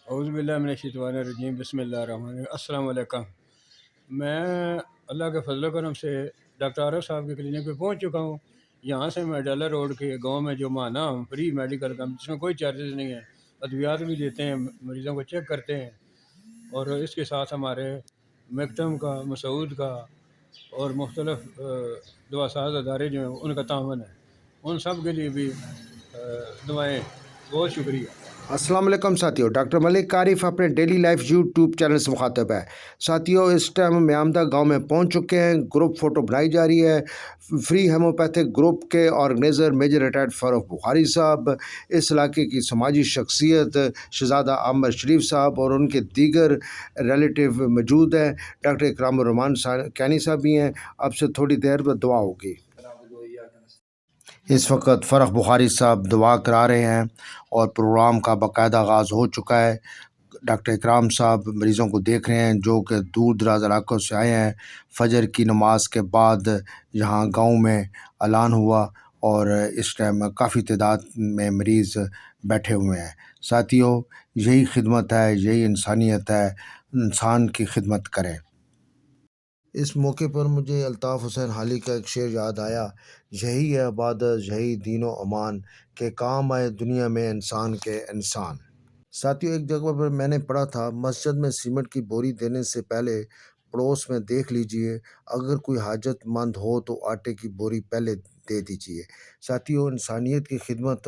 اعوذ باللہ من الشیطان الرجیم بسم اللہ الرحمن الرحیم السلام علیکم۔ میں اللہ کے فضل و کرم سے ڈاکٹر عارف صاحب کے کلینک پہ پہنچ چکا ہوں۔ یہاں سے میں ڈالر روڈ کے گاؤں میں جو مانا ہوں فری میڈیکل کیمپ، جس میں کوئی چارجز نہیں ہے، ادویات بھی دیتے ہیں، مریضوں کو چیک کرتے ہیں، اور اس کے ساتھ ہمارے میکٹم کا، مسعود کا اور مختلف دوا ساز ادارے جو ہیں ان کا تعاون ہے، ان سب کے لیے بھی دعائیں۔ بہت شکریہ۔ السلام علیکم ساتھیوں، ڈاکٹر ملک عارف اپنے ڈیلی لائف یوٹیوب چینل سے مخاطب ہے۔ ساتھیوں، اس ٹائم میامدہ گاؤں میں پہنچ چکے ہیں۔ گروپ فوٹو بنائی جا رہی ہے۔ فری ہیموپیتھک گروپ کے آرگنائزر میجر ریٹائرڈ فاروق بخاری صاحب، اس علاقے کی سماجی شخصیت شہزادہ عامر شریف صاحب اور ان کے دیگر ریلیٹیو موجود ہیں۔ ڈاکٹر اکرام الرحمان کینی صاحب بھی ہیں۔ اب سے تھوڑی دیر میں دعا ہوگی۔ اس وقت فرح بخاری صاحب دعا کرا رہے ہیں اور پروگرام کا باقاعدہ آغاز ہو چکا ہے۔ ڈاکٹر اکرام صاحب مریضوں کو دیکھ رہے ہیں جو کہ دور دراز علاقوں سے آئے ہیں۔ فجر کی نماز کے بعد یہاں گاؤں میں اعلان ہوا اور اس ٹائم کافی تعداد میں مریض بیٹھے ہوئے ہیں۔ ساتھیوں، یہی خدمت ہے، یہی انسانیت ہے، انسان کی خدمت کریں۔ اس موقع پر مجھے الطاف حسین حالی کا ایک شعر یاد آیا: یہی ہے عبادت، یہی دین و امان، کہ کام آئے دنیا میں انسان کے انسان۔ ساتھیوں، ایک جگہ پر میں نے پڑھا تھا، مسجد میں سیمنٹ کی بوری دینے سے پہلے پڑوس میں دیکھ لیجئے، اگر کوئی حاجت مند ہو تو آٹے کی بوری پہلے دے دیجئے۔ ساتھیوں، انسانیت کی خدمت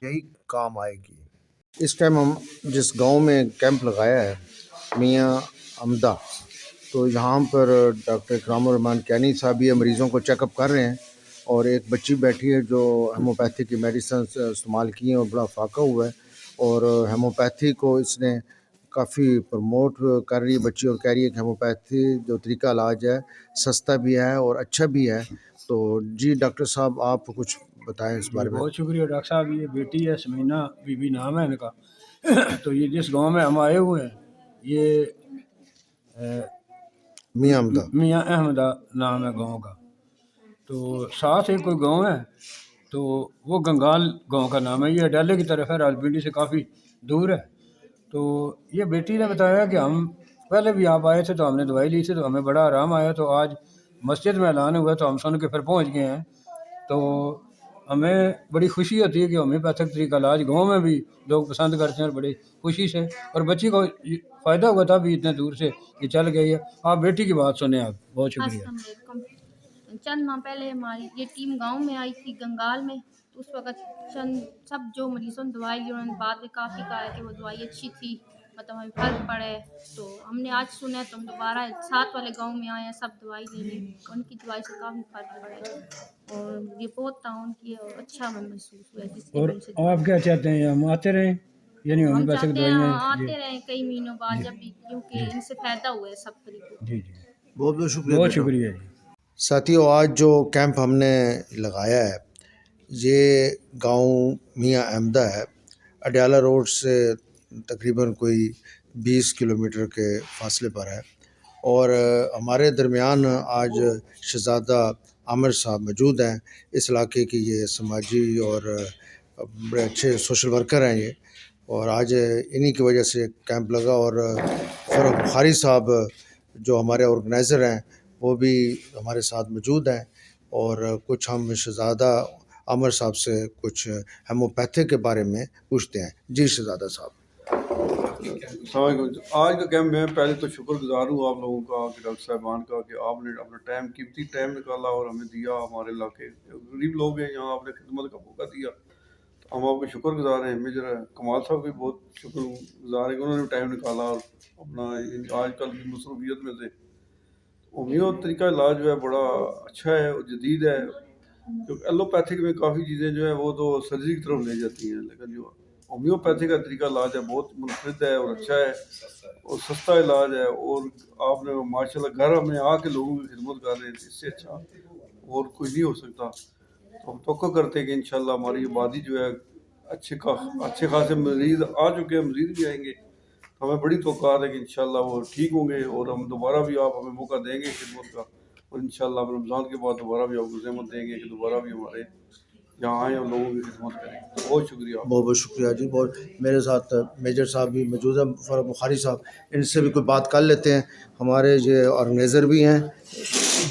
یہی کام آئے گی۔ اس ٹائم ہم جس گاؤں میں کیمپ لگایا ہے، میاں عمدہ، تو یہاں پر ڈاکٹر اکرام الرحمان کینی صاحب بھی مریضوں کو چیک اپ کر رہے ہیں، اور ایک بچی بیٹھی ہے جو ہیموپیتھی کی میڈیسنس استعمال کی ہیں اور بڑا فاقہ ہوا ہے، اور ہیموپیتھی کو اس نے کافی پروموٹ کر رہی ہے بچی، اور کہہ رہی ہے کہ ہیموپیتھی جو طریقہ علاج ہے سستا بھی ہے اور اچھا بھی ہے۔ تو جی ڈاکٹر صاحب، آپ کچھ بتائیں اس بارے میں۔ بہت شکریہ ڈاکٹر صاحب۔ یہ بیٹی ہے سمینہ بی بی نام ہے ان کا۔ تو یہ جس گاؤں میں ہم آئے ہوئے ہیں، یہ میاں احمدہ نام ہے گاؤں کا۔ تو ساتھ ایک کوئی گاؤں ہے، تو وہ گنگال گاؤں کا نام ہے، یہ اڈالے کی طرف ہے، راولپنڈی سے کافی دور ہے۔ تو یہ بیٹی نے بتایا کہ ہم پہلے بھی آپ آئے تھے تو ہم نے دوائی لی تھی تو ہمیں بڑا آرام آیا، تو آج مسجد میں اعلان ہوا تو ہم سن کے پھر پہنچ گئے ہیں۔ تو ہمیں بڑی خوشی ہوتی ہے کہ ہومیوپیتھک طریقہ علاج گاؤں میں بھی لوگ پسند کرتے ہیں، اور بڑی خوشی سے، اور بچی کو فائدہ ہوا تھا بھی اتنے دور سے یہ چل گئی ہے۔ آپ بیٹی کی بات سنیں آپ۔ بہت شکریہ۔ السلام علیکم۔ چند ماہ پہلے ہماری یہ ٹیم گاؤں میں آئی تھی گنگال میں، تو اس وقت سب جو مریضوں نے دوائی لی، انہوں نے بعد میں کافی کہا ہے کہ وہ دوائی اچھی تھی، مطلب ہمیں فرق پڑا ہے۔ تو ہم نے آج سنا ہے تو ہم دوبارہ ساتھ والے گاؤں میں آئے ہیں سب دوائی لینے، ان کی دوائی سے کافی فرق پڑا ہے، اور یہ بہت تعاون کیا اور اچھا ہمیں محسوس ہوا ہے جس اور ان سے دوائی آپ کیا چاہتے ہیں ہم آتے رہیں، یعنی ہم ہومیوپیتھک چاہتے ہیں دوائیاں؟ جی آتے رہیں کئی مہینوں بعد جب بھی، جی کیونکہ ان سے فائدہ ہوا ہے سب طریقوں۔ جی جی، بہت بہت شکریہ بہت بیٹا۔ شکریہ جی۔ ساتھیوں، آج جو کیمپ ہم نے لگایا ہے، یہ گاؤں میاں احمدہ ہے، اڈیالہ روڈ سے تقریباً کوئی 20 کلومیٹر کے فاصلے پر ہے، اور ہمارے درمیان آج شہزادہ عامر صاحب موجود ہیں۔ اس علاقے کی یہ سماجی اور بڑے اچھے سوشل ورکر ہیں یہ، اور آج انہی کی وجہ سے کیمپ لگا، اور فاروق بخاری صاحب جو ہمارے آرگنائزر ہیں وہ بھی ہمارے ساتھ موجود ہیں، اور کچھ ہم شہزادہ عامر صاحب سے کچھ ہیموپیتھی کے بارے میں پوچھتے ہیں۔ جی شہزادہ صاحب۔ السلام علیکم۔ آج کا کیمپ میں پہلے تو شکر گزار ہوں آپ لوگوں کا، کہ ڈاکٹر صاحبان کا، کہ آپ نے اپنا قیمتی ٹائم نکالا اور ہمیں دیا۔ ہمارے علاقے غریب لوگ ہیں، یہاں آپ نے خدمت کا موقع دیا، تو ہم آپ کے شکر گزار ہیں۔ میجر کمال صاحب بھی بہت شکر گزار ہیں کہ انہوں نے ٹائم نکالا اور اپنا آج کل کی مصروفیت میں سے ہومیو طریقہ علاج جو ہے بڑا اچھا ہے اور جدید ہے، کیونکہ ایلوپیتھک میں کافی چیزیں جو ہیں وہ تو سرجری کی طرف لے جاتی ہیں، لیکن جو ہومیوپیتھی کا طریقہ علاج ہے بہت منفرد ہے اور اچھا ہے اور سستا علاج ہے، اور آپ نے ماشاء اللہ گھر میں آ کے لوگوں کی خدمت کر رہے ہیں، اس سے اچھا اور کوئی نہیں ہو سکتا۔ تو ہم توقع کرتے ہیں کہ انشاءاللہ ہماری آبادی جو ہے اچھے خاصے مریض آ چکے ہیں، مزید بھی آئیں گے، ہمیں بڑی توقعات ہے کہ انشاءاللہ وہ ٹھیک ہوں گے، اور ہم دوبارہ بھی آپ ہمیں موقع دیں گے خدمت کا، اور انشاءاللہ ہم رمضان کے بعد دوبارہ بھی آپ کو زحمت دیں گے کہ دوبارہ بھی ہمارے یہاں آئیں اور لوگوں کی خدمت کریں. بہت شکریہ. بہت بہت شکریہ جی. بہت میرے ساتھ میجر صاحب بھی موجود ہیں، فرق بخاری صاحب، ان سے بھی کوئی بات کر لیتے ہیں، ہمارے یہ آرگنائزر بھی ہیں.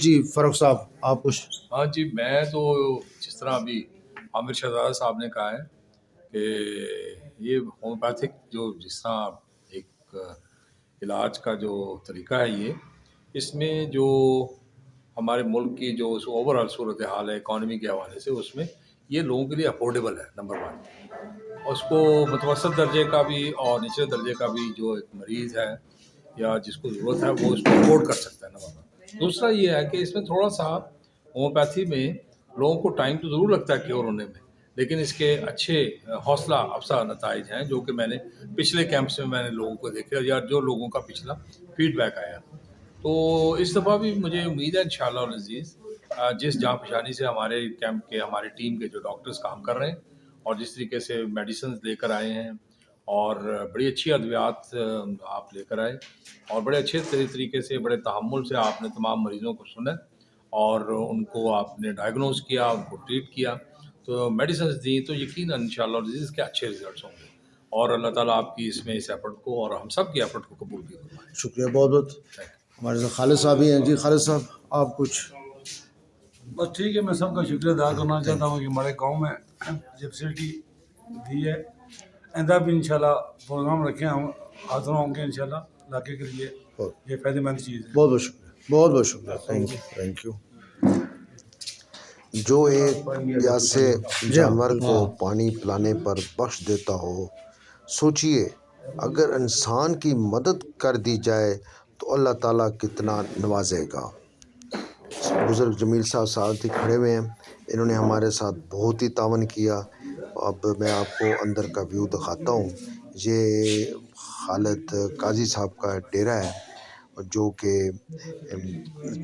جی فرق صاحب آپ کچھ. ہاں جی، میں تو جس طرح ابھی عامر شہزادہ صاحب نے کہا ہے کہ یہ ہومیوپیتھک جو جس طرح ایک علاج کا جو طریقہ ہے، یہ اس میں جو ہمارے ملک کی جو اوور آل صورت حال ہے اکانومی کے حوالے سے، اس میں یہ لوگوں کے لیے افورڈیبل ہے نمبر 1. اس کو متوسط درجے کا بھی اور نچلے درجے کا بھی جو ایک مریض ہے یا جس کو ضرورت ہے وہ اس کو افورڈ کر سکتا ہے نمبر 1. دوسرا یہ ہے کہ اس میں تھوڑا سا ہومیوپیتھی میں لوگوں کو ٹائم تو ضرور لگتا ہے کیور ہونے میں، لیکن اس کے اچھے حوصلہ افزا نتائج ہیں جو کہ میں نے پچھلے کیمپس میں نے لوگوں کو دیکھا یا جو لوگوں کا پچھلا فیڈ بیک آیا. تو اس دفعہ بھی مجھے امید ہے انشاءاللہ العزیز جس جاں پہچانی سے ہمارے کیمپ کے ہماری ٹیم کے جو ڈاکٹرز کام کر رہے ہیں اور جس طریقے سے میڈیسنز لے کر آئے ہیں اور بڑی اچھی ادویات آپ لے کر آئے اور بڑے اچھے طریقے سے بڑے تحمل سے آپ نے تمام مریضوں کو سنا اور ان کو آپ نے ڈائگنوز کیا، ان کو ٹریٹ کیا، تو میڈیسنز دیں، تو یقیناً انشاءاللہ العزیز کے اچھے ریزلٹس ہوں گے اور اللہ تعالیٰ آپ کی اس میں اس ایفرٹ کو اور ہم سب کی ایفرٹ کو قبول بھی فرمائے. شکریہ بہت بہت. ہمارے ساتھ خالد صاحب بھی ہیں. جی خالد صاحب آپ کچھ. بس ٹھیک ہے، میں سب کا شکریہ ادا کرنا چاہتا ہوں کہ ہمارے گاؤں میں یہ فیسلٹی دی ہے. آئندہ بھی انشاءاللہ پروگرام رکھیں، ہم حاضر ہوں گے انشاءاللہ علاقے کے لیے. یہ فائدہ مند چیز ہے. بہت بہت شکریہ. بہت بہت شکریہ. Thank you. Thank you. جو ایک پیاسے جانور کو پانی پلانے پر بخش دیتا ہو، سوچئے اگر انسان کی مدد کر دی جائے تو اللہ تعالیٰ کتنا نوازے گا. بزرگ جمیل صاحب ساتھ ہی کھڑے ہوئے ہیں، انہوں نے ہمارے ساتھ بہت ہی تعاون کیا. اب میں آپ کو اندر کا ویو دکھاتا ہوں. یہ خالد قاضی صاحب کا ڈیرہ ہے جو کہ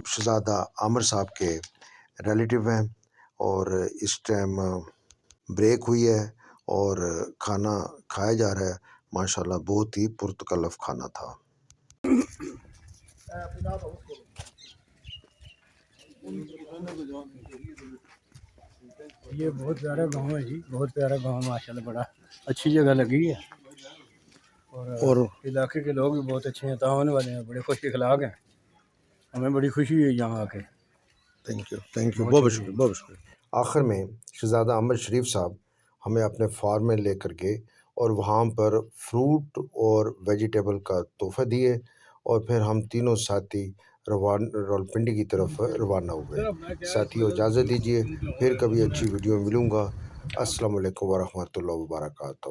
شہزادہ عامر صاحب کے ریلیٹیو ہیں، اور اس ٹائم بریک ہوئی ہے اور کھانا کھایا جا رہا ہے. ماشاءاللہ بہت ہی پرتکلف کھانا تھا. یہ بہت پیارا گاؤں ہے جی، بہت پیارا گاؤں ماشاءاللہ، بڑا اچھی جگہ لگی ہے اور علاقے کے لوگ بھی بہت اچھے ہیں، تعاون والے ہیں، بڑے خوش اخلاق ہیں. ہمیں بڑی خوشی ہے یہاں آ کے. Thank you. Thank you. بہت بہت شکریہ. بہت شکریہ. آخر میں شہزادہ عامر شریف صاحب ہمیں اپنے فارم میں لے کر گئے اور وہاں پر فروٹ اور ویجیٹیبل کا تحفہ دیے، اور پھر ہم تینوں ساتھی راولپنڈی کی طرف روانہ ہوئے. ساتھیوں اجازت دیجیے، پھر کبھی اچھی ویڈیو میں ملوں گا. السلام علیکم ورحمۃ اللہ وبرکاتہ.